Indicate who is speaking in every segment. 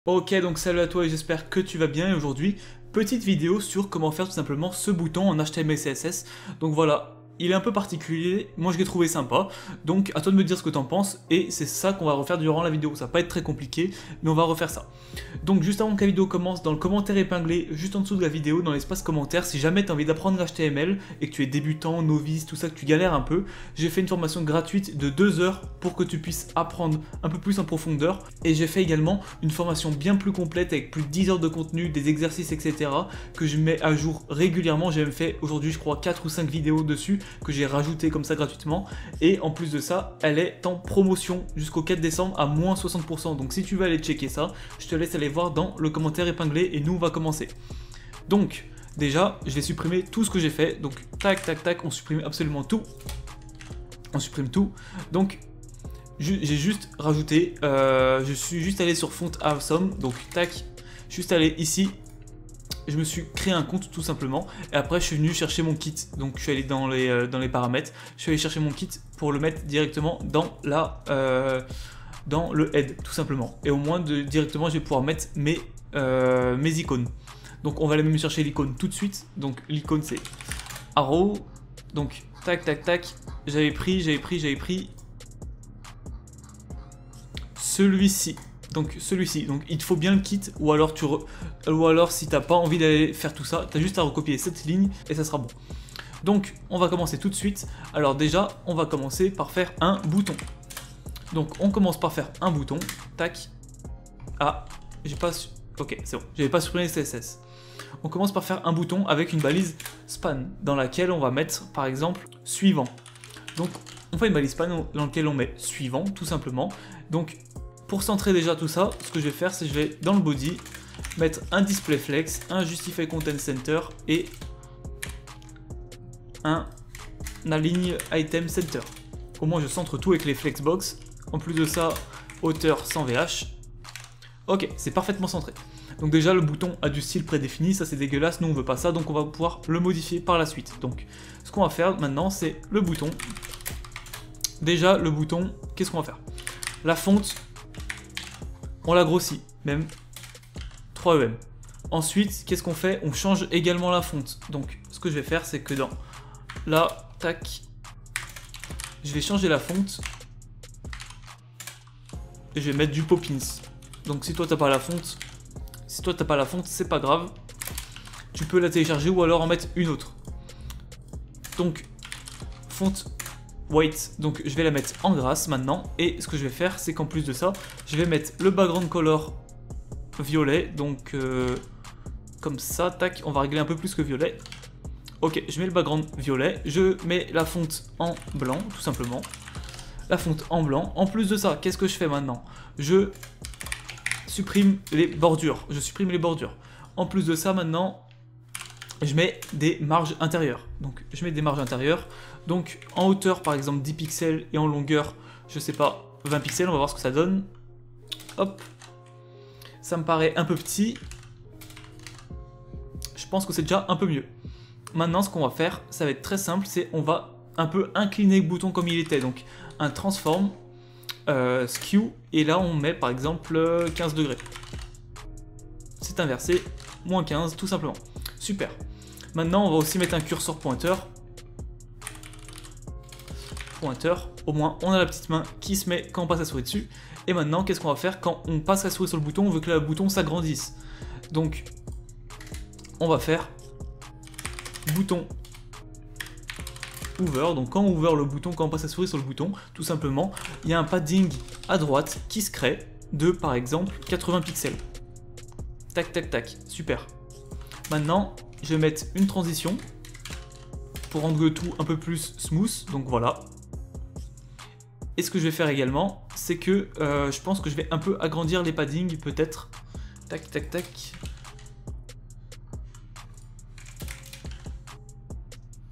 Speaker 1: Ok, donc salut à toi et j'espère que tu vas bien. Et aujourd'hui, petite vidéo sur comment faire tout simplement ce bouton en HTML CSS. Donc voilà, il est un peu particulier, moi je l'ai trouvé sympa. Donc à toi de me dire ce que t'en penses et c'est ça qu'on va refaire durant la vidéo. Ça va pas être très compliqué, mais on va refaire ça. Donc juste avant que la vidéo commence, dans le commentaire épinglé, juste en dessous de la vidéo, dans l'espace commentaire, si jamais tu as envie d'apprendre l'HTML et que tu es débutant, novice, tout ça, que tu galères un peu, j'ai fait une formation gratuite de 2 heures pour que tu puisses apprendre un peu plus en profondeur. Et j'ai fait également une formation bien plus complète avec plus de 10 heures de contenu, des exercices, etc. que je mets à jour régulièrement. J'ai même fait aujourd'hui, je crois, 4 ou 5 vidéos dessus que j'ai rajouté comme ça gratuitement. Et en plus de ça, elle est en promotion jusqu'au 4 décembre à moins 60%. Donc si tu veux aller checker ça, je te laisse aller voir dans le commentaire épinglé et nous on va commencer. Donc déjà je vais supprimer tout ce que j'ai fait, donc tac tac tac, on supprime absolument tout, on supprime tout. Donc j'ai juste rajouté, je suis juste allé sur Font Awesome, donc tac, juste allé ici, je me suis créé un compte tout simplement, et après je suis venu chercher mon kit, donc je suis allé dans les paramètres, je suis allé chercher mon kit pour le mettre directement dans dans le head tout simplement, et au moins directement je vais pouvoir mettre mes icônes. Donc on va aller même chercher l'icône tout de suite. Donc l'icône c'est arrow, donc tac tac tac, j'avais pris celui-ci. Donc celui-ci, donc il te faut bien le kit, ou alors si t'as pas envie d'aller faire tout ça, t'as juste à recopier cette ligne et ça sera bon. Donc on va commencer tout de suite. Alors déjà on va commencer par faire un bouton. Donc on commence par faire un bouton, tac. Ah, j'ai pas... Ok, c'est bon, j'avais pas supprimé le CSS. On commence par faire un bouton avec une balise span, dans laquelle on va mettre, par exemple, suivant. Donc on fait une balise span dans laquelle on met suivant, tout simplement. Donc pour centrer déjà tout ça, ce que je vais faire, c'est que je vais, dans le body, mettre un display flex, un justify content center et un align item center. Au moins je centre tout avec les flexbox. En plus de ça, hauteur sans VH. Ok, c'est parfaitement centré. Donc déjà le bouton a du style prédéfini, ça c'est dégueulasse, nous on veut pas ça, donc on va pouvoir le modifier par la suite. Donc ce qu'on va faire maintenant c'est le bouton. Déjà le bouton, qu'est-ce qu'on va faire? La fonte, on la grossit, même 3 EM. Ensuite, qu'est-ce qu'on fait? On change également la fonte. Donc ce que je vais faire c'est que dans là, tac, je vais changer la fonte. Et je vais mettre du Poppins. Donc si toi t'as pas la fonte, c'est pas grave. Tu peux la télécharger ou alors en mettre une autre. Donc fonte white, donc je vais la mettre en grasse maintenant. Et ce que je vais faire, c'est qu'en plus de ça, je vais mettre le background color violet. Donc comme ça, tac, on va régler un peu plus que violet. Ok, je mets le background violet, je mets la fonte en blanc, tout simplement. La fonte en blanc. En plus de ça, qu'est-ce que je fais maintenant? Je supprime les bordures. En plus de ça, maintenant, je mets des marges intérieures. Donc, je mets des marges intérieures. Donc, en hauteur, par exemple, 10 pixels et en longueur, je sais pas, 20 pixels. On va voir ce que ça donne. Hop. Ça me paraît un peu petit. Je pense que c'est déjà un peu mieux. Maintenant, ce qu'on va faire, ça va être très simple. C'est on va un peu incliner le bouton comme il était. Donc, un transform skew, et là on met par exemple 15 degrés. C'est inversé, moins 15 tout simplement. Super. Maintenant on va aussi mettre un curseur pointeur. Au moins on a la petite main qui se met quand on passe la souris dessus. Et maintenant qu'est-ce qu'on va faire quand on passe la souris sur le bouton? On veut que le bouton s'agrandisse. Donc on va faire bouton hover, donc quand on hover le bouton, quand on passe la souris sur le bouton, tout simplement, il y a un padding à droite qui se crée de, par exemple, 80 pixels. Tac, tac, tac, super. Maintenant, je vais mettre une transition pour rendre le tout un peu plus smooth, donc voilà. Et ce que je vais faire également, c'est que je pense que je vais un peu agrandir les paddings, peut-être. Tac, tac, tac.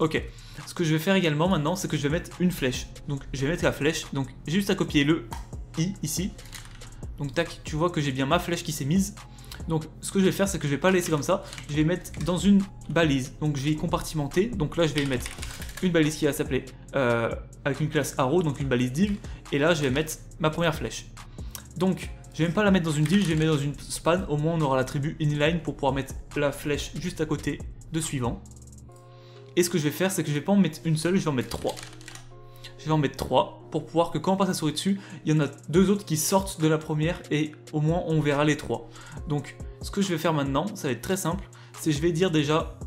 Speaker 1: Ok. Ce que je vais faire également maintenant, c'est que je vais mettre une flèche. Donc je vais mettre la flèche, donc j'ai juste à copier le i ici. Donc tac, tu vois que j'ai bien ma flèche qui s'est mise. Donc ce que je vais faire, c'est que je vais pas la laisser comme ça, je vais mettre dans une balise. Donc je vais compartimenter, donc là je vais mettre une balise qui va s'appeler avec une classe arrow, donc une balise div. Et là je vais mettre ma première flèche. Donc Je vais même pas la mettre dans une div, je vais la mettre dans une span. Au moins on aura l'attribut inline pour pouvoir mettre la flèche juste à côté de suivant. Et ce que je vais faire, c'est que je vais pas en mettre une seule, je vais en mettre 3. Je vais en mettre 3 pour pouvoir que quand on passe la souris dessus, il y en a 2 autres qui sortent de la première et au moins on verra les 3. Donc ce que je vais faire maintenant, ça va être très simple, c'est que je vais dire déjà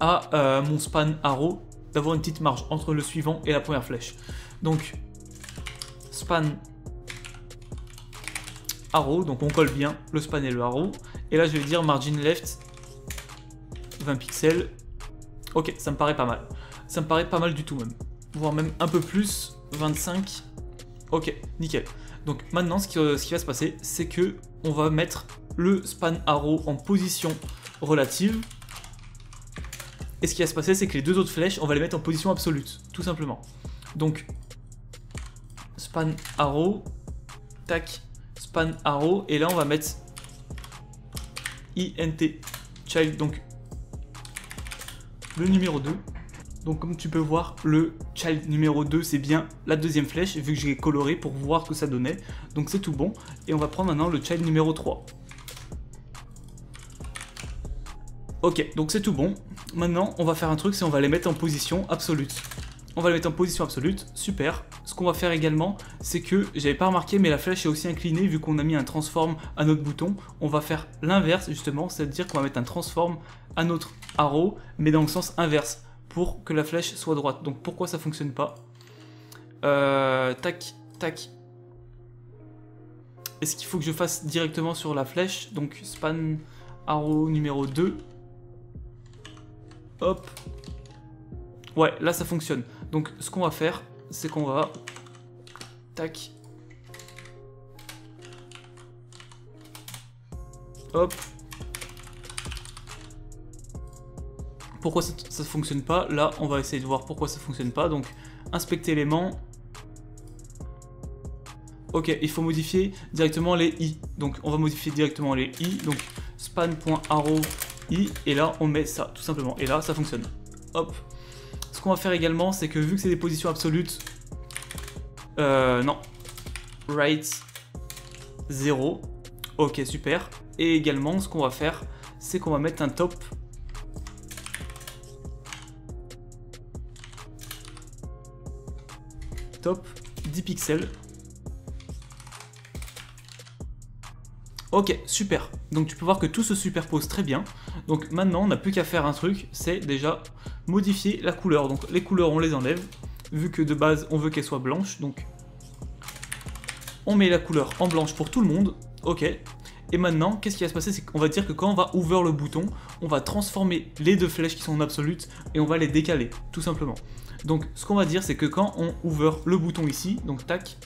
Speaker 1: à mon span arrow d'avoir une petite marge entre le suivant et la première flèche. Donc span arrow, donc on colle bien le span et le arrow. Et là je vais dire margin left 20 pixels. Ok, ça me paraît pas mal. Ça me paraît pas mal du tout même. Voire même un peu plus, 25. Ok, nickel. Donc maintenant ce qui va se passer, c'est que on va mettre le span arrow en position relative. Et ce qui va se passer, c'est que les 2 autres flèches, on va les mettre en position absolue, tout simplement. Donc span arrow, tac, span arrow, et là on va mettre int child, donc le numéro 2. Donc comme tu peux voir, le child numéro 2 c'est bien la deuxième flèche, vu que j'ai coloré pour voir ce que ça donnait. Donc c'est tout bon. Et on va prendre maintenant le child numéro 3. Ok, donc c'est tout bon. Maintenant on va faire un truc, c'est on va les mettre en position absolue. On va les mettre en position absolue, super. Ce qu'on va faire également, c'est que, j'avais pas remarqué, mais la flèche est aussi inclinée vu qu'on a mis un transform à notre bouton. On va faire l'inverse justement, c'est-à-dire qu'on va mettre un transform à notre arrow, mais dans le sens inverse, pour que la flèche soit droite. Donc pourquoi ça fonctionne pas? Tac, tac. Est-ce qu'il faut que je fasse directement sur la flèche? Donc span arrow numéro 2. Hop. Ouais, là ça fonctionne. Donc ce qu'on va faire, c'est qu'on va... Tac. Hop. Pourquoi ça ne fonctionne pas? Là, on va essayer de voir pourquoi ça ne fonctionne pas. Donc, inspecter éléments. Ok, il faut modifier directement les i. Donc, on va modifier directement les i. Donc, span.arrow i. Et là, on met ça, tout simplement. Et là, ça fonctionne. Hop. Ce qu'on va faire également, c'est que vu que c'est des positions absolutes... non. Right 0. Ok, super. Et également, ce qu'on va faire, c'est qu'on va mettre un top... Top 10 pixels. Ok, super. Donc tu peux voir que tout se superpose très bien. Donc maintenant, on n'a plus qu'à faire un truc, c'est déjà modifier la couleur. Donc les couleurs, on les enlève, vu que de base, on veut qu'elles soient blanches. Donc on met la couleur en blanche pour tout le monde. Ok. Et maintenant, qu'est-ce qui va se passer? C'est qu'on va dire que quand on va ouvrir le bouton, on va transformer les 2 flèches qui sont en absolute et on va les décaler, tout simplement. Donc ce qu'on va dire, c'est que quand on ouvre le bouton ici, donc tac,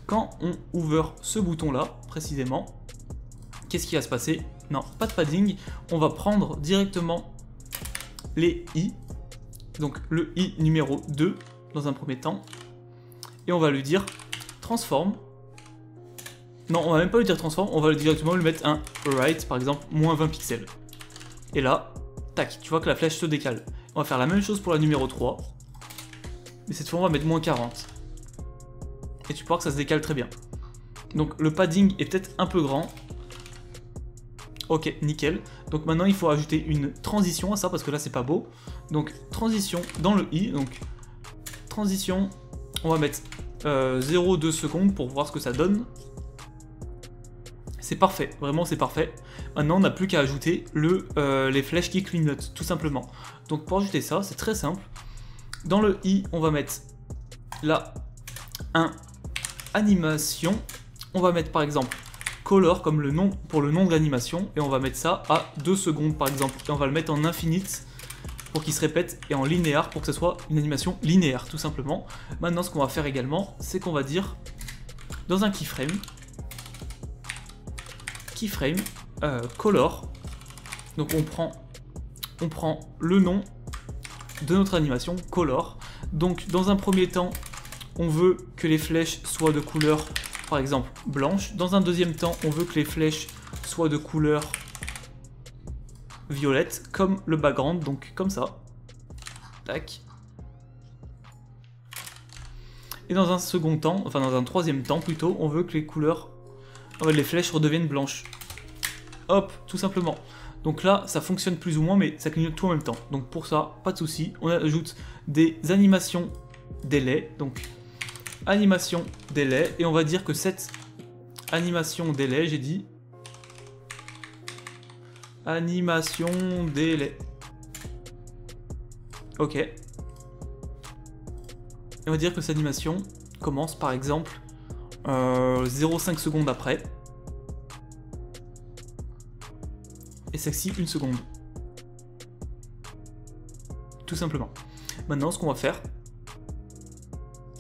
Speaker 1: quand on ouvre ce bouton là, précisément, qu'est-ce qui va se passer? Non, pas de padding, on va prendre directement les i, donc le i numéro 2 dans un premier temps, et on va lui dire transform. Non, on va même pas lui dire transform, on va directement lui mettre un right, par exemple, moins 20 pixels. Et là, tac, tu vois que la flèche se décale. On va faire la même chose pour la numéro 3. Mais cette fois on va mettre moins 40. Et tu peux voir que ça se décale très bien. Donc le padding est peut-être un peu grand. Ok, nickel. Donc maintenant il faut ajouter une transition à ça parce que là c'est pas beau. Donc transition dans le i. Donc transition, on va mettre 0,2 secondes pour voir ce que ça donne. C'est parfait, vraiment c'est parfait. Maintenant on n'a plus qu'à ajouter les flèches qui clignotent, tout simplement. Donc pour ajouter ça, c'est très simple. Dans le i, on va mettre là un animation. On va mettre par exemple color comme le nom pour le nom de l'animation et on va mettre ça à 2 secondes par exemple. Et on va le mettre en infinite pour qu'il se répète et en linéaire pour que ce soit une animation linéaire tout simplement. Maintenant ce qu'on va faire également, c'est qu'on va dire dans un keyframe color. Donc on prend le nom de notre animation color. Donc dans un premier temps on veut que les flèches soient de couleur par exemple blanche. Dans un deuxième temps on veut que les flèches soient de couleur violette comme le background, donc comme ça. Tac. Et dans un second temps, enfin dans un troisième temps plutôt, on veut que les couleurs les flèches redeviennent blanches. Hop, tout simplement. Donc là, ça fonctionne plus ou moins, mais ça clignote tout en même temps. Donc pour ça, pas de souci. On ajoute des animations délai. Donc animation délai. Et on va dire que cette animation délai, j'ai dit animation délai. Ok. Et on va dire que cette animation commence par exemple 0,5 secondes après. Et celle-ci 1 seconde. Tout simplement. Maintenant, ce qu'on va faire,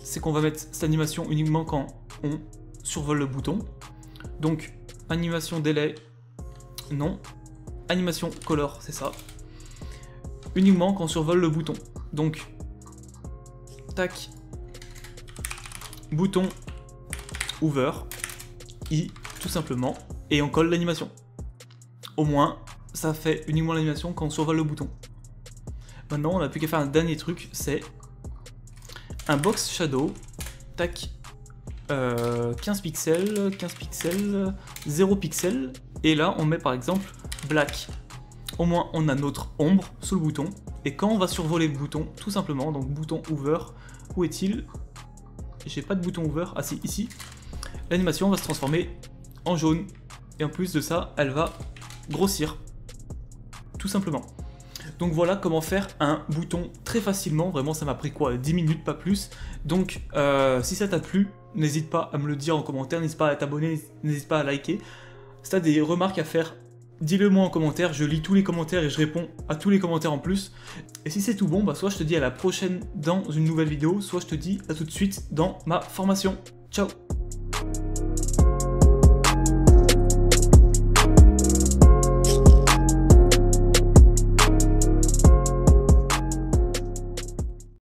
Speaker 1: c'est qu'on va mettre cette animation uniquement quand on survole le bouton. Donc, animation délai, non. Animation color, c'est ça. Uniquement quand on survole le bouton. Donc, tac, bouton, over, i, tout simplement, et on colle l'animation. Au moins, ça fait uniquement l'animation quand on survole le bouton. Maintenant, on n'a plus qu'à faire un dernier truc, c'est un box shadow, tac, 15 pixels, 0 pixels, et là, on met par exemple black. Au moins, on a notre ombre sous le bouton, et quand on va survoler le bouton, tout simplement, donc bouton over, où est-il? J'ai pas de bouton over, ah si, ici. L'animation va se transformer en jaune, et en plus de ça, elle va grossir, tout simplement. Donc voilà comment faire un bouton très facilement, vraiment ça m'a pris quoi, 10 minutes, pas plus. Donc si ça t'a plu, n'hésite pas à me le dire en commentaire, n'hésite pas à t'abonner, n'hésite pas à liker. Si t'as des remarques à faire, dis-le moi en commentaire, je lis tous les commentaires et je réponds à tous les commentaires en plus. Et si c'est tout bon, bah soit je te dis à la prochaine dans une nouvelle vidéo, soit je te dis à tout de suite dans ma formation. Ciao!